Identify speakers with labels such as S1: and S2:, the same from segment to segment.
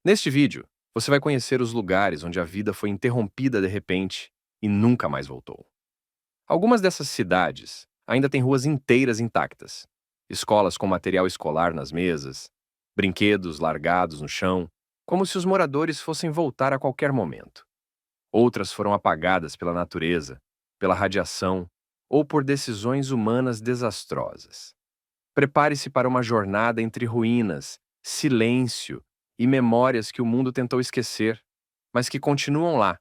S1: Neste vídeo, você vai conhecer os lugares onde a vida foi interrompida de repente e nunca mais voltou. Algumas dessas cidades ainda têm ruas inteiras intactas, escolas com material escolar nas mesas, brinquedos largados no chão, como se os moradores fossem voltar a qualquer momento. Outras foram apagadas pela natureza, pela radiação ou por decisões humanas desastrosas. Prepare-se para uma jornada entre ruínas, silêncio e memórias que o mundo tentou esquecer, mas que continuam lá,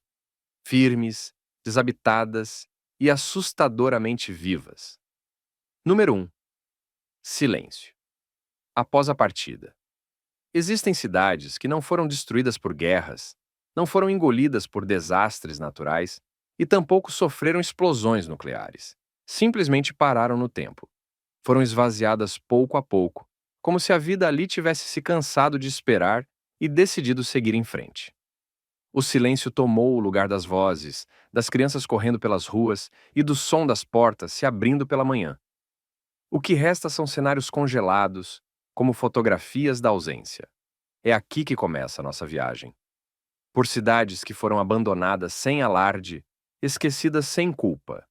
S1: firmes, desabitadas e assustadoramente vivas. Número 1. Silêncio. Após a partida. Existem cidades que não foram destruídas por guerras, não foram engolidas por desastres naturais e tampouco sofreram explosões nucleares. Simplesmente pararam no tempo. Foram esvaziadas pouco a pouco, como se a vida ali tivesse se cansado de esperar e decidido seguir em frente. O silêncio tomou o lugar das vozes, das crianças correndo pelas ruas e do som das portas se abrindo pela manhã. O que resta são cenários congelados, como fotografias da ausência. É aqui que começa a nossa viagem. Por cidades que foram abandonadas sem alarde, esquecidas sem culpa,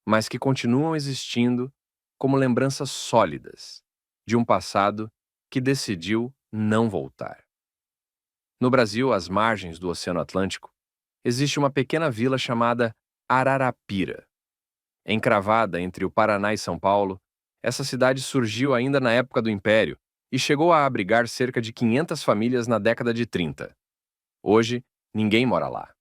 S1: mas que continuam existindo como lembranças sólidas de um passado que decidiu não voltar. No Brasil, às margens do Oceano Atlântico, existe uma pequena vila chamada Ararapira. Encravada entre o Paraná e São Paulo, essa cidade surgiu ainda na época do Império e chegou a abrigar cerca de 500 famílias na década de 30. Hoje, ninguém mora lá.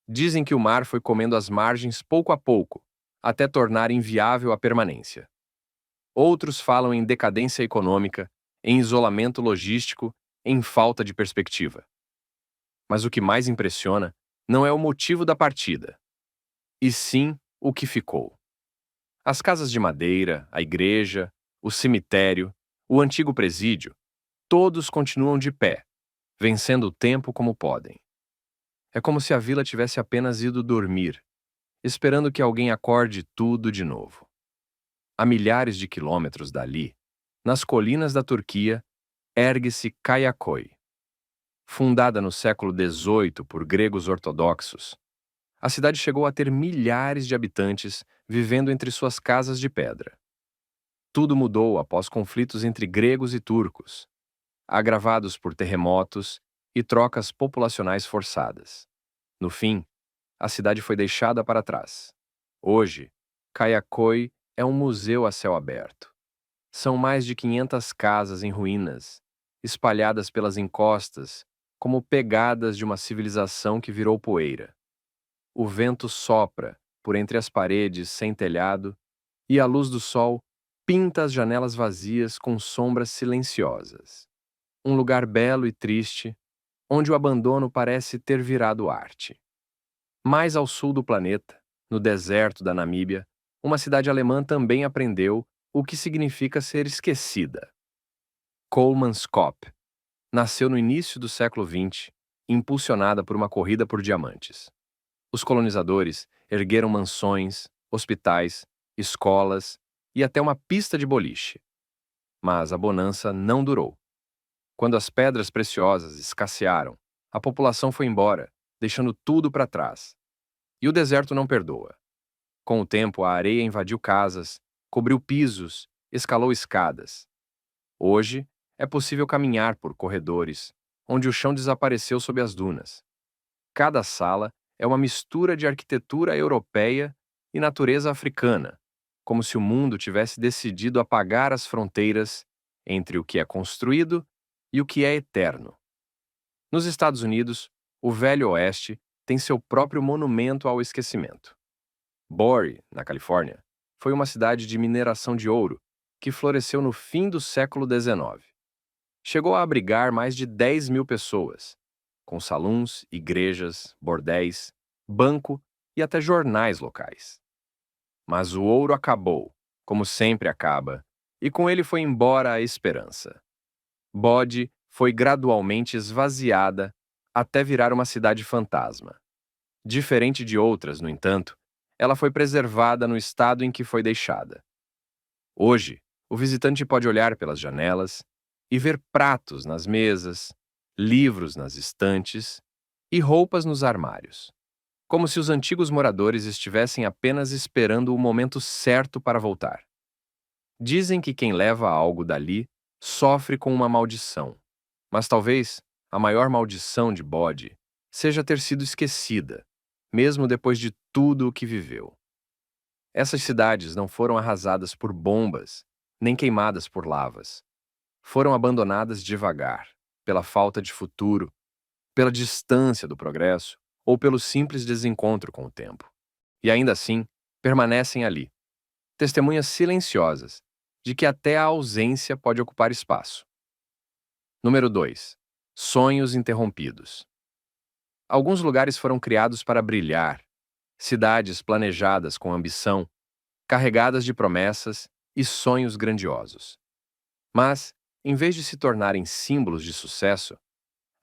S1: Dizem que o mar foi comendo as margens pouco a pouco, até tornar inviável a permanência. Outros falam em decadência econômica, em isolamento logístico, em falta de perspectiva. Mas o que mais impressiona não é o motivo da partida, e sim o que ficou. As casas de madeira, a igreja, o cemitério, o antigo presídio, todos continuam de pé, vencendo o tempo como podem. É como se a vila tivesse apenas ido dormir, esperando que alguém acorde tudo de novo. A milhares de quilômetros dali, nas colinas da Turquia, ergue-se Kayakoi. Fundada no século XVIII por gregos ortodoxos, a cidade chegou a ter milhares de habitantes vivendo entre suas casas de pedra. Tudo mudou após conflitos entre gregos e turcos, agravados por terremotos e trocas populacionais forçadas. No fim, a cidade foi deixada para trás. Hoje, Kayakoi é um museu a céu aberto. São mais de 500 casas em ruínas, espalhadas pelas encostas, como pegadas de uma civilização que virou poeira. O vento sopra por entre as paredes sem telhado e a luz do sol pinta as janelas vazias com sombras silenciosas. Um lugar belo e triste, onde o abandono parece ter virado arte. Mais ao sul do planeta, no deserto da Namíbia, uma cidade alemã também aprendeu o que significa ser esquecida. Kolmanskop nasceu no início do século XX, impulsionada por uma corrida por diamantes. Os colonizadores ergueram mansões, hospitais, escolas e até uma pista de boliche. Mas a bonança não durou. Quando as pedras preciosas escassearam, a população foi embora, deixando tudo para trás. E o deserto não perdoa. Com o tempo, a areia invadiu casas, cobriu pisos, escalou escadas. Hoje, é possível caminhar por corredores, onde o chão desapareceu sob as dunas. Cada sala é uma mistura de arquitetura europeia e natureza africana, como se o mundo tivesse decidido apagar as fronteiras entre o que é construído e o que é eterno. Nos Estados Unidos, o Velho Oeste tem seu próprio monumento ao esquecimento. Borie, na Califórnia, foi uma cidade de mineração de ouro que floresceu no fim do século XIX. Chegou a abrigar mais de 10 mil pessoas, com saluns, igrejas, bordéis, banco e até jornais locais. Mas o ouro acabou, como sempre acaba, e com ele foi embora a esperança. Bode foi gradualmente esvaziada até virar uma cidade fantasma. Diferente de outras, no entanto, ela foi preservada no estado em que foi deixada. Hoje, o visitante pode olhar pelas janelas e ver pratos nas mesas, livros nas estantes e roupas nos armários, como se os antigos moradores estivessem apenas esperando o momento certo para voltar. Dizem que quem leva algo dali sofre com uma maldição, mas talvez a maior maldição de Bode seja ter sido esquecida, mesmo depois de tudo o que viveu. Essas cidades não foram arrasadas por bombas, nem queimadas por lavas. Foram abandonadas devagar, pela falta de futuro, pela distância do progresso ou pelo simples desencontro com o tempo. E ainda assim, permanecem ali, testemunhas silenciosas de que até a ausência pode ocupar espaço. Número 2. Sonhos interrompidos. Alguns lugares foram criados para brilhar, cidades planejadas com ambição, carregadas de promessas e sonhos grandiosos. Mas, em vez de se tornarem símbolos de sucesso,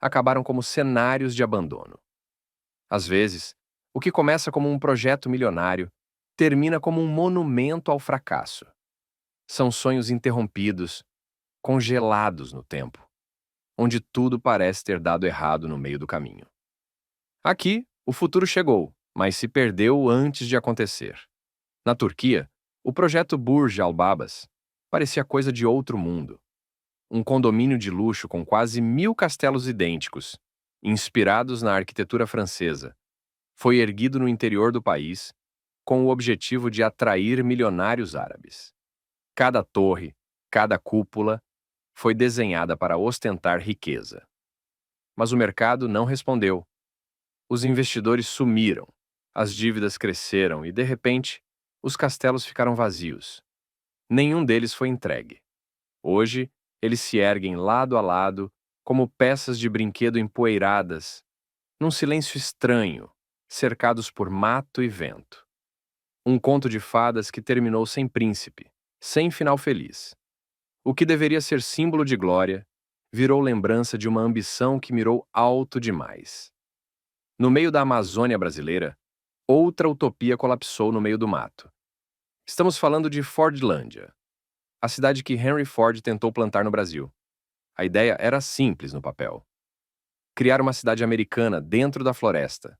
S1: acabaram como cenários de abandono. Às vezes, o que começa como um projeto milionário termina como um monumento ao fracasso. São sonhos interrompidos, congelados no tempo, onde tudo parece ter dado errado no meio do caminho. Aqui, o futuro chegou, mas se perdeu antes de acontecer. Na Turquia, o projeto Burj Al Babas parecia coisa de outro mundo. Um condomínio de luxo com quase 1.000 castelos idênticos, inspirados na arquitetura francesa, foi erguido no interior do país com o objetivo de atrair milionários árabes. Cada torre, cada cúpula foi desenhada para ostentar riqueza. Mas o mercado não respondeu. Os investidores sumiram, as dívidas cresceram e, de repente, os castelos ficaram vazios. Nenhum deles foi entregue. Hoje, eles se erguem lado a lado, como peças de brinquedo empoeiradas, num silêncio estranho, cercados por mato e vento. Um conto de fadas que terminou sem príncipe, sem final feliz. O que deveria ser símbolo de glória, virou lembrança de uma ambição que mirou alto demais. No meio da Amazônia brasileira, outra utopia colapsou no meio do mato. Estamos falando de Fordlândia, a cidade que Henry Ford tentou plantar no Brasil. A ideia era simples no papel: criar uma cidade americana dentro da floresta,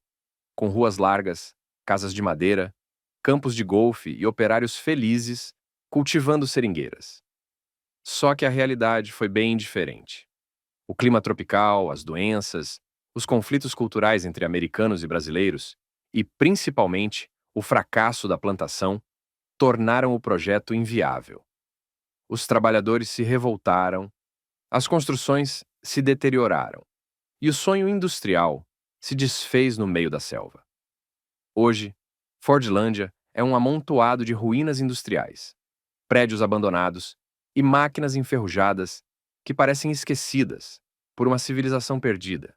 S1: com ruas largas, casas de madeira, campos de golfe e operários felizes cultivando seringueiras. Só que a realidade foi bem diferente. O clima tropical, as doenças, os conflitos culturais entre americanos e brasileiros, e principalmente o fracasso da plantação, tornaram o projeto inviável. Os trabalhadores se revoltaram, as construções se deterioraram, e o sonho industrial se desfez no meio da selva. Hoje, Fordlândia é um amontoado de ruínas industriais, prédios abandonados e máquinas enferrujadas que parecem esquecidas por uma civilização perdida.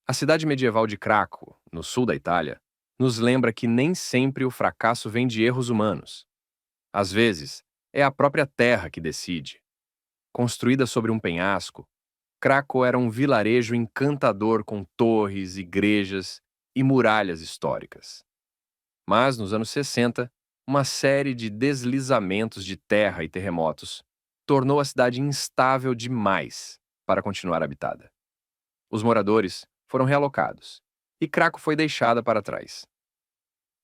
S1: A cidade medieval de Craco, no sul da Itália, nos lembra que nem sempre o fracasso vem de erros humanos. Às vezes, é a própria terra que decide. Construída sobre um penhasco, Craco era um vilarejo encantador com torres, igrejas e muralhas históricas. Mas, nos anos 60, uma série de deslizamentos de terra e terremotos tornou a cidade instável demais para continuar habitada. Os moradores foram realocados e Craco foi deixada para trás.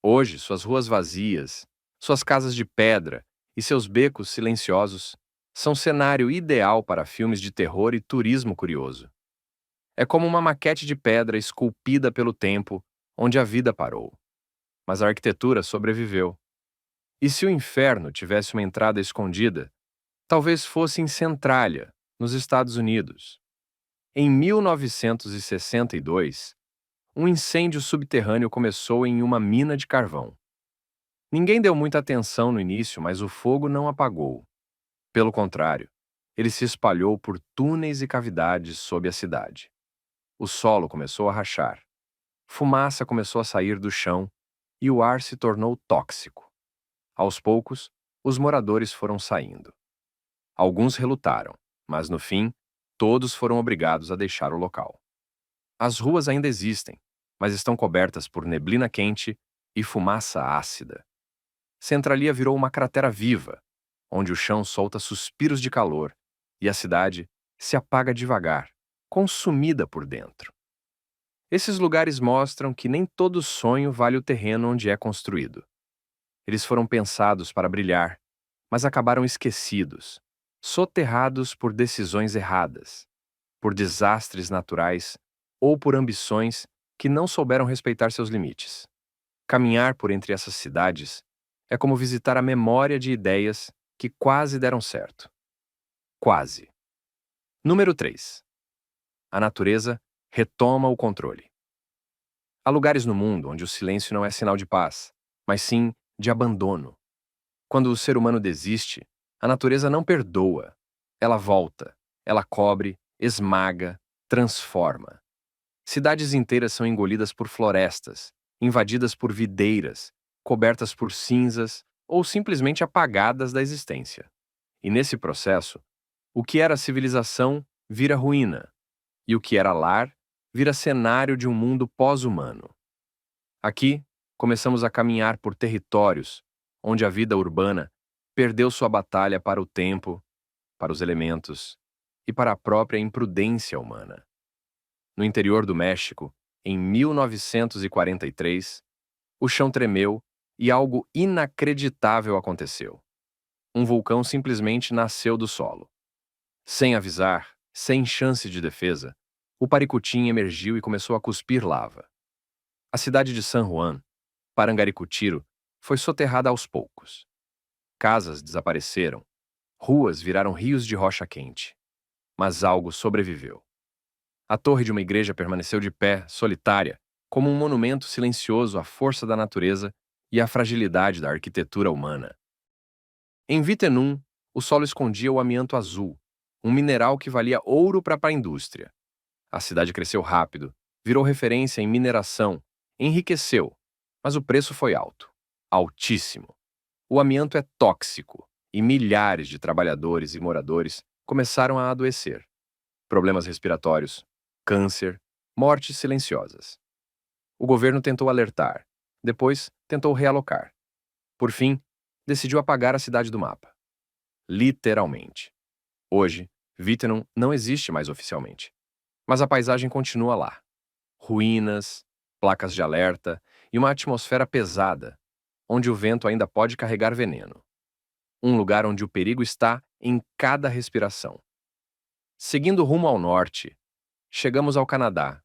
S1: Hoje, suas ruas vazias, suas casas de pedra e seus becos silenciosos são cenário ideal para filmes de terror e turismo curioso. É como uma maquete de pedra esculpida pelo tempo, onde a vida parou. Mas a arquitetura sobreviveu. E se o inferno tivesse uma entrada escondida, talvez fosse em Centralia, nos Estados Unidos. Em 1962, um incêndio subterrâneo começou em uma mina de carvão. Ninguém deu muita atenção no início, mas o fogo não apagou. Pelo contrário, ele se espalhou por túneis e cavidades sob a cidade. O solo começou a rachar. Fumaça começou a sair do chão e o ar se tornou tóxico. Aos poucos, os moradores foram saindo. Alguns relutaram, mas no fim, todos foram obrigados a deixar o local. As ruas ainda existem, mas estão cobertas por neblina quente e fumaça ácida. Centralia virou uma cratera viva, onde o chão solta suspiros de calor e a cidade se apaga devagar, consumida por dentro. Esses lugares mostram que nem todo sonho vale o terreno onde é construído. Eles foram pensados para brilhar, mas acabaram esquecidos, soterrados por decisões erradas, por desastres naturais ou por ambições que não souberam respeitar seus limites. Caminhar por entre essas cidades é como visitar a memória de ideias que quase deram certo. Quase. Número 3. A natureza retoma o controle. Há lugares no mundo onde o silêncio não é sinal de paz, mas sim de abandono. Quando o ser humano desiste, a natureza não perdoa. Ela volta, ela cobre, esmaga, transforma. Cidades inteiras são engolidas por florestas, invadidas por videiras, cobertas por cinzas ou simplesmente apagadas da existência. E nesse processo, o que era civilização vira ruína, e o que era lar vira cenário de um mundo pós-humano. Aqui, começamos a caminhar por territórios onde a vida urbana perdeu sua batalha para o tempo, para os elementos e para a própria imprudência humana. No interior do México, em 1943, o chão tremeu e algo inacreditável aconteceu. Um vulcão simplesmente nasceu do solo. Sem avisar, sem chance de defesa, o Paricutim emergiu e começou a cuspir lava. A cidade de San Juan, Parangaricutiro, foi soterrada aos poucos. Casas desapareceram, ruas viraram rios de rocha quente. Mas algo sobreviveu. A torre de uma igreja permaneceu de pé, solitária, como um monumento silencioso à força da natureza e à fragilidade da arquitetura humana. Em Vitenum, o solo escondia o amianto azul, um mineral que valia ouro para a indústria. A cidade cresceu rápido, virou referência em mineração, enriqueceu, mas o preço foi alto, altíssimo. O amianto é tóxico e milhares de trabalhadores e moradores começaram a adoecer. Problemas respiratórios, câncer, mortes silenciosas. O governo tentou alertar, depois tentou realocar. Por fim, decidiu apagar a cidade do mapa. Literalmente. Hoje, Vitenum não existe mais oficialmente. Mas a paisagem continua lá. Ruínas, placas de alerta e uma atmosfera pesada, onde o vento ainda pode carregar veneno. Um lugar onde o perigo está em cada respiração. Seguindo rumo ao norte, chegamos ao Canadá,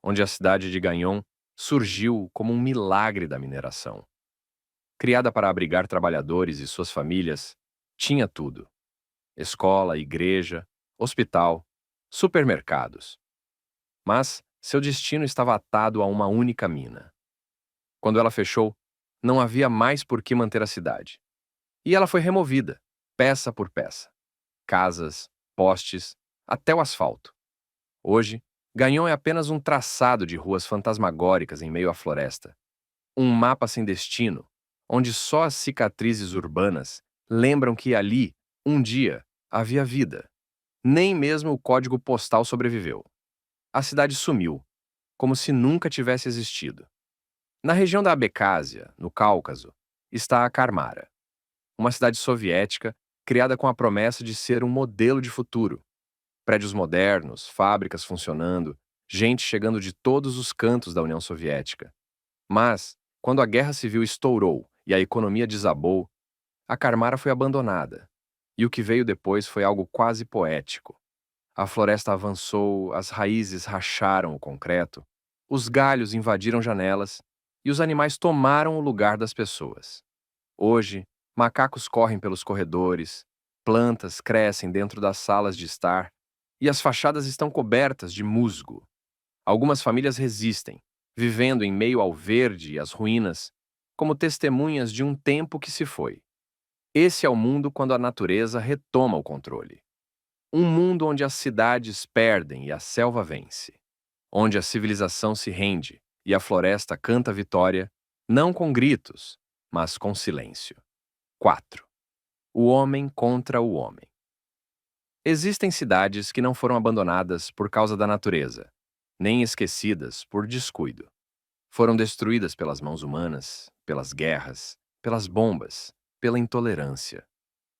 S1: onde a cidade de Gagnon surgiu como um milagre da mineração. Criada para abrigar trabalhadores e suas famílias, tinha tudo: escola, igreja, hospital, supermercados. Mas seu destino estava atado a uma única mina. Quando ela fechou, não havia mais por que manter a cidade. E ela foi removida, peça por peça. Casas, postes, até o asfalto. Hoje, Gagnon é apenas um traçado de ruas fantasmagóricas em meio à floresta. Um mapa sem destino, onde só as cicatrizes urbanas lembram que ali, um dia, havia vida. Nem mesmo o código postal sobreviveu. A cidade sumiu, como se nunca tivesse existido. Na região da Abecásia, no Cáucaso, está a Karmara, uma cidade soviética criada com a promessa de ser um modelo de futuro. Prédios modernos, fábricas funcionando, gente chegando de todos os cantos da União Soviética. Mas, quando a guerra civil estourou e a economia desabou, a Karmara foi abandonada. E o que veio depois foi algo quase poético. A floresta avançou, as raízes racharam o concreto, os galhos invadiram janelas e os animais tomaram o lugar das pessoas. Hoje, macacos correm pelos corredores, plantas crescem dentro das salas de estar e as fachadas estão cobertas de musgo. Algumas famílias resistem, vivendo em meio ao verde e às ruínas, como testemunhas de um tempo que se foi. Esse é o mundo quando a natureza retoma o controle. Um mundo onde as cidades perdem e a selva vence. Onde a civilização se rende e a floresta canta vitória, não com gritos, mas com silêncio. 4. O homem contra o homem. Existem cidades que não foram abandonadas por causa da natureza, nem esquecidas por descuido. Foram destruídas pelas mãos humanas, pelas guerras, pelas bombas, pela intolerância.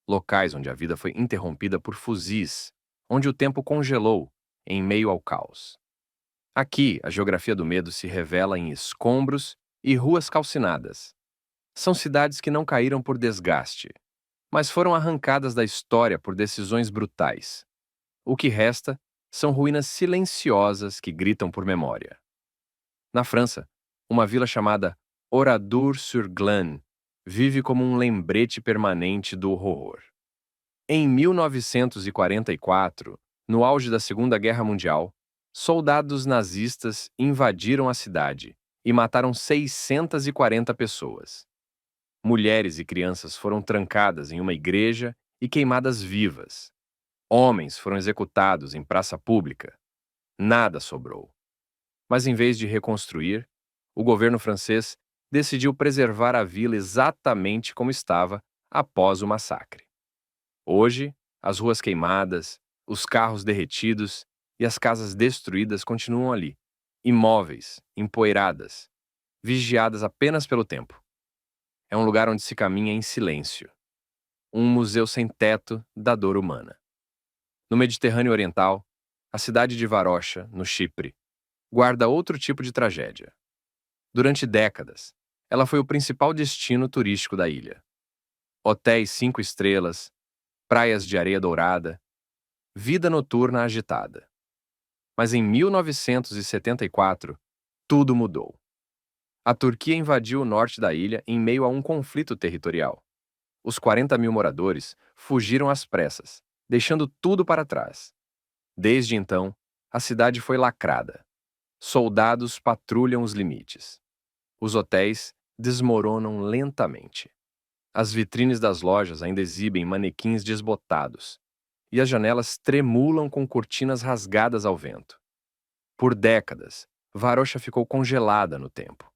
S1: Locais onde a vida foi interrompida por fuzis, onde o tempo congelou em meio ao caos. Aqui, a geografia do medo se revela em escombros e ruas calcinadas. São cidades que não caíram por desgaste, mas foram arrancadas da história por decisões brutais. O que resta são ruínas silenciosas que gritam por memória. Na França, uma vila chamada Oradour-sur-Glane vive como um lembrete permanente do horror. Em 1944, no auge da Segunda Guerra Mundial, soldados nazistas invadiram a cidade e mataram 640 pessoas. Mulheres e crianças foram trancadas em uma igreja e queimadas vivas. Homens foram executados em praça pública. Nada sobrou. Mas em vez de reconstruir, o governo francês decidiu preservar a vila exatamente como estava após o massacre. Hoje, as ruas queimadas, os carros derretidos e as casas destruídas continuam ali, imóveis, empoeiradas, vigiadas apenas pelo tempo. É um lugar onde se caminha em silêncio. Um museu sem teto da dor humana. No Mediterrâneo Oriental, a cidade de Varocha, no Chipre, guarda outro tipo de tragédia. Durante décadas, ela foi o principal destino turístico da ilha. Hotéis 5 estrelas, praias de areia dourada, vida noturna agitada. Mas em 1974, tudo mudou. A Turquia invadiu o norte da ilha em meio a um conflito territorial. Os 40 mil moradores fugiram às pressas, deixando tudo para trás. Desde então, a cidade foi lacrada. Soldados patrulham os limites. Os hotéis desmoronam lentamente. As vitrines das lojas ainda exibem manequins desbotados, e as janelas tremulam com cortinas rasgadas ao vento. Por décadas, Varocha ficou congelada no tempo.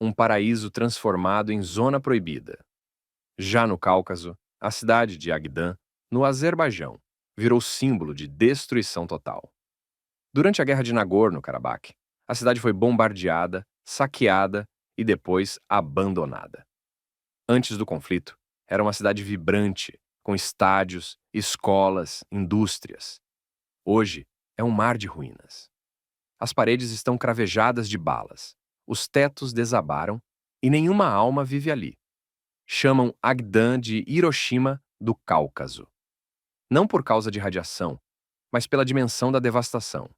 S1: Um paraíso transformado em zona proibida. Já no Cáucaso, a cidade de Agdan, no Azerbaijão, virou símbolo de destruição total. Durante a Guerra de Nagorno-Karabakh, a cidade foi bombardeada, saqueada e depois abandonada. Antes do conflito, era uma cidade vibrante, com estádios, escolas, indústrias. Hoje, é um mar de ruínas. As paredes estão cravejadas de balas, os tetos desabaram e nenhuma alma vive ali. Chamam Agdan de Hiroshima do Cáucaso. Não por causa de radiação, mas pela dimensão da devastação.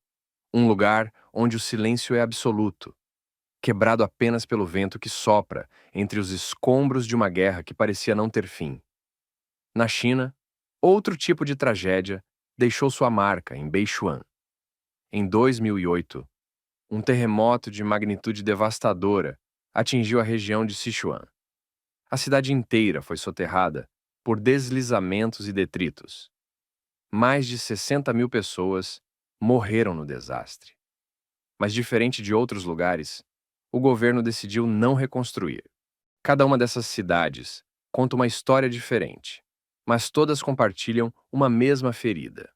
S1: Um lugar onde o silêncio é absoluto, quebrado apenas pelo vento que sopra entre os escombros de uma guerra que parecia não ter fim. Na China, outro tipo de tragédia deixou sua marca em Beichuan. Em 2008, um terremoto de magnitude devastadora atingiu a região de Sichuan. A cidade inteira foi soterrada por deslizamentos e detritos. Mais de 60 mil pessoas morreram no desastre. Mas, diferente de outros lugares, o governo decidiu não reconstruir. Cada uma dessas cidades conta uma história diferente, mas todas compartilham uma mesma ferida.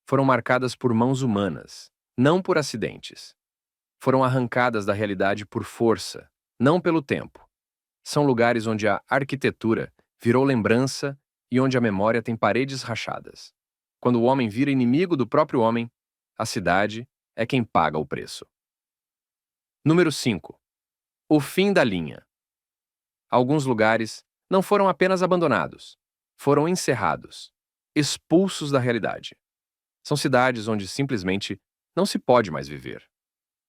S1: Foram marcadas por mãos humanas, não por acidentes. Foram arrancadas da realidade por força, não pelo tempo. São lugares onde a arquitetura virou lembrança e onde a memória tem paredes rachadas. Quando o homem vira inimigo do próprio homem, a cidade é quem paga o preço. Número 5. O fim da linha. Alguns lugares não foram apenas abandonados, foram encerrados, expulsos da realidade. São cidades onde simplesmente não se pode mais viver,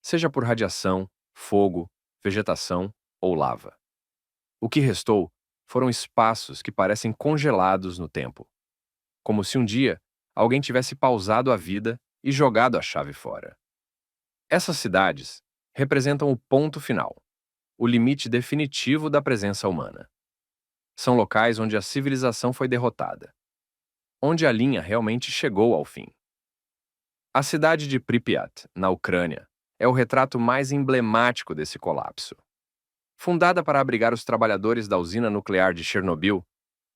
S1: seja por radiação, fogo, vegetação ou lava. O que restou foram espaços que parecem congelados no tempo, como se um dia alguém tivesse pausado a vida e jogado a chave fora. Essas cidades representam o ponto final, o limite definitivo da presença humana. São locais onde a civilização foi derrotada, onde a linha realmente chegou ao fim. A cidade de Pripyat, na Ucrânia, é o retrato mais emblemático desse colapso. Fundada para abrigar os trabalhadores da usina nuclear de Chernobyl,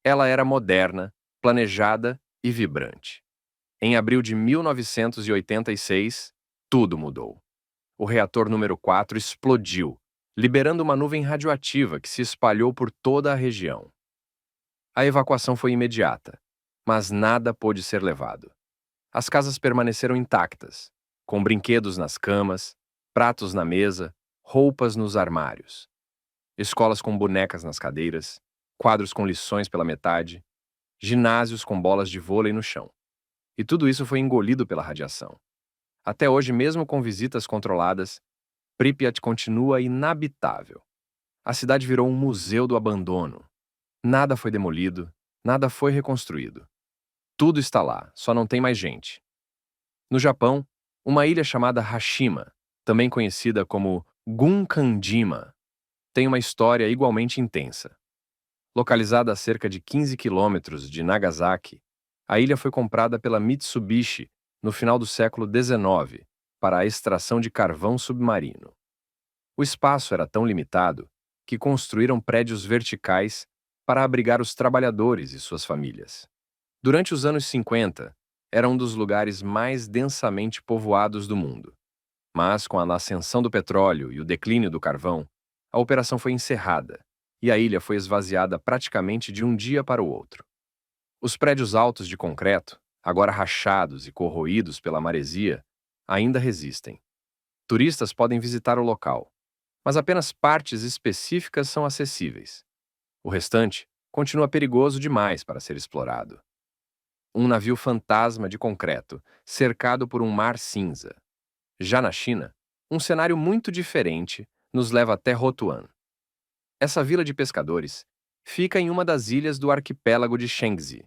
S1: ela era moderna, planejada e vibrante. Em abril de 1986, tudo mudou. O reator número 4 explodiu, liberando uma nuvem radioativa que se espalhou por toda a região. A evacuação foi imediata, mas nada pôde ser levado. As casas permaneceram intactas, com brinquedos nas camas, pratos na mesa, roupas nos armários, escolas com bonecas nas cadeiras, quadros com lições pela metade, ginásios com bolas de vôlei no chão. E tudo isso foi engolido pela radiação. Até hoje, mesmo com visitas controladas, Pripyat continua inabitável. A cidade virou um museu do abandono. Nada foi demolido, nada foi reconstruído. Tudo está lá, só não tem mais gente. No Japão, uma ilha chamada Hashima, também conhecida como Gunkanjima, tem uma história igualmente intensa. Localizada a cerca de 15 quilômetros de Nagasaki, a ilha foi comprada pela Mitsubishi no final do século XIX para a extração de carvão submarino. O espaço era tão limitado que construíram prédios verticais para abrigar os trabalhadores e suas famílias. Durante os anos 50, era um dos lugares mais densamente povoados do mundo. Mas, com a ascensão do petróleo e o declínio do carvão, a operação foi encerrada e a ilha foi esvaziada praticamente de um dia para o outro. Os prédios altos de concreto, agora rachados e corroídos pela maresia, ainda resistem. Turistas podem visitar o local, mas apenas partes específicas são acessíveis. O restante continua perigoso demais para ser explorado. Um navio fantasma de concreto, cercado por um mar cinza. Já na China, um cenário muito diferente nos leva até Rotuan. Essa vila de pescadores fica em uma das ilhas do arquipélago de Shaanxi.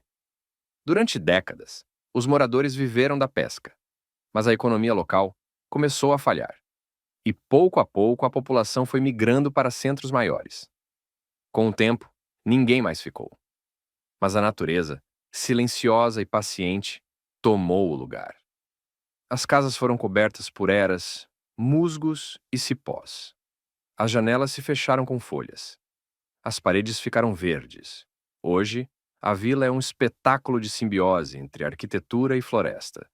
S1: Durante décadas, os moradores viveram da pesca, mas a economia local começou a falhar. E pouco a pouco a população foi migrando para centros maiores. Com o tempo, ninguém mais ficou. Mas a natureza, silenciosa e paciente, tomou o lugar. As casas foram cobertas por eras, musgos e cipós. As janelas se fecharam com folhas. As paredes ficaram verdes. Hoje, a vila é um espetáculo de simbiose entre arquitetura e floresta.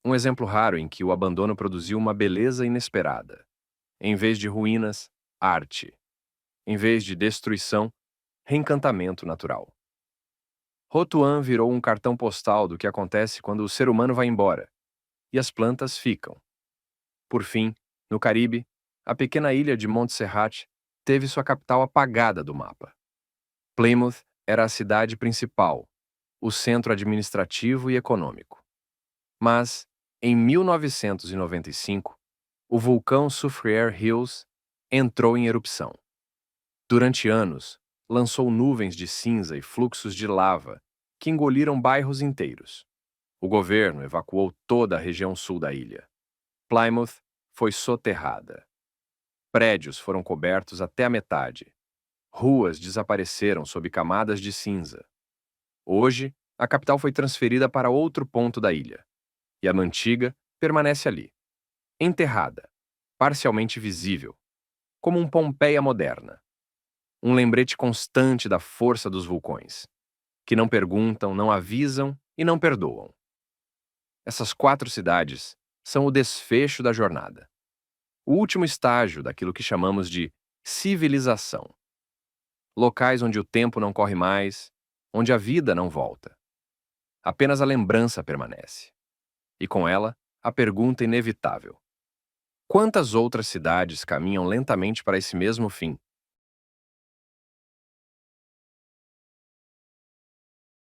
S1: Um exemplo raro em que o abandono produziu uma beleza inesperada. Em vez de ruínas, arte. Em vez de destruição, reencantamento natural. Rotuan virou um cartão postal do que acontece quando o ser humano vai embora e as plantas ficam. Por fim, no Caribe, a pequena ilha de Montserrat teve sua capital apagada do mapa. Plymouth era a cidade principal, o centro administrativo e econômico. Mas, em 1995, o vulcão Soufriere Hills entrou em erupção. Durante anos, lançou nuvens de cinza e fluxos de lava que engoliram bairros inteiros. O governo evacuou toda a região sul da ilha. Plymouth foi soterrada. Prédios foram cobertos até a metade. Ruas desapareceram sob camadas de cinza. Hoje, a capital foi transferida para outro ponto da ilha, e a Mantiga permanece ali, enterrada, parcialmente visível, como um Pompeia moderna. Um lembrete constante da força dos vulcões, que não perguntam, não avisam e não perdoam. Essas 4 cidades são o desfecho da jornada, o último estágio daquilo que chamamos de civilização. Locais onde o tempo não corre mais, onde a vida não volta. Apenas a lembrança permanece. E com ela, a pergunta inevitável: quantas outras cidades caminham lentamente para esse mesmo fim?